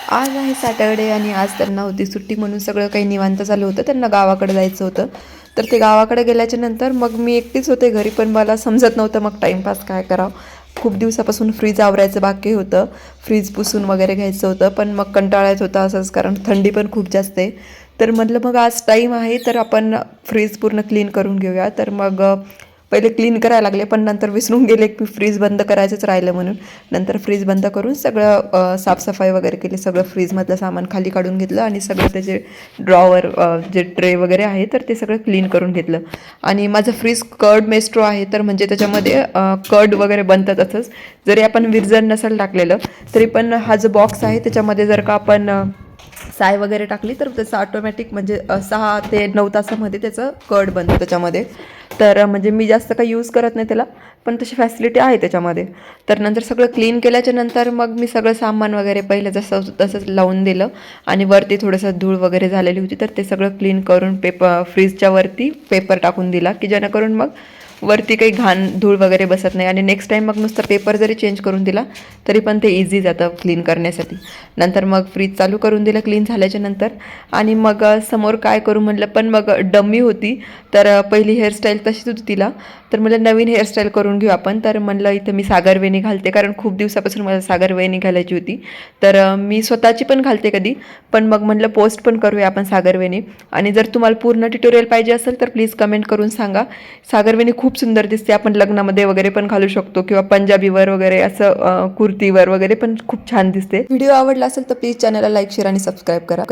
आज आहे सॅटर्डे आणि आज त्यांना होती सुट्टी म्हणून सगळं काही निवांत चालू होतं. त्यांना गावाकडे जायचं होतं. तर ते गावाकडे गेल्याच्या नंतर मग मी एकटीच होते घरी, पण मला समजत नव्हतं मग टाईमपास काय करावं. खूप दिवसापासून फ्रीज आवरायचं बाकी होतं, फ्रीज पुसून वगैरे घ्यायचं होतं, पण मग कंटाळा येत होता असंच, कारण थंडी पण खूप जास्त आहे. तर म्हटलं मग आज टाईम आहे तर आपण फ्रीज पूर्ण क्लीन करून घेऊया. तर मग पहिले क्लीन करायला लागले, पण नंतर विसरून गेले की फ्रीज बंद करायचंच राहिलं म्हणून. नंतर फ्रीज बंद करून सगळं साफसफाई वगैरे केली, सगळं फ्रीजमधलं सामान खाली काढून घेतलं आणि सगळं त्याचे ड्रॉवर जे ट्रे वगैरे आहे तर ते सगळं क्लीन करून घेतलं. आणि माझं फ्रीज कर्ड मेस्ट्रो आहे, तर म्हणजे त्याच्यामध्ये कर्ड वगैरे बनतात असंच. जरी आपण विरजण नसेल टाकलेलं तरी पण हा जो बॉक्स आहे त्याच्यामध्ये जर का आपण साय वगैरे टाकली तर त्याचं ऑटोमॅटिक म्हणजे 6 ते 9 तासामध्ये त्याचं कर्ड बनतं त्याच्यामध्ये. तर म्हणजे मी जास्त काही यूज करत नाही त्याला, पण तशी फॅसिलिटी आहे त्याच्यामध्ये. तर नंतर सगळं क्लीन केल्याच्या नंतर मग मी सगळं सामान वगैरे पहिलं जसं तसंच लावून दिलं आणि वरती थोडंसं धूळ वगैरे झालेली होती, तर ते सगळं क्लीन करून फ्रीजच्या वरती पेपर टाकून दिला की जेणेकरून मग वरती काही घाण धूळ वगैरे बसत नाही. आणि नेक्स्ट टाईम मग नुसतं पेपर जरी चेंज करून दिला तरी पण ते इझी जातं क्लीन करण्यासाठी. नंतर मग फ्रीज चालू करून दिलं क्लीन झाल्याच्या नंतर. आणि मग समोर काय करू म्हटलं, पण मग डम्मी होती तर पहिली हेअरस्टाईल तशीच होती तिला, तर मला नवीन हेअरस्टाईल करून घेऊ आपण. तर म्हणलं इथं मी सागरवेणी घालते, कारण खूप दिवसापासून मला सागरवेणी घालायची होती. तर मी स्वतःची पण घालते कधी, पण मग म्हटलं पोस्ट पण करूया आपण सागरवेणी. आणि जर तुम्हाला पूर्ण ट्युटोरियल पाहिजे असेल तर प्लीज कमेंट करून सांगा. सागरवेणी खूप सुंदर दिसते, आपण लग्नामध्ये वगैरे पण घालू शकतो किंवा पंजाबीवर वगैरे असं कुर्तीवर वगैरे पण खूप छान दिसते. व्हिडिओ आवडला असेल तर प्लीज चॅनलला लाईक, शेअर आणि सबस्क्राईब करा.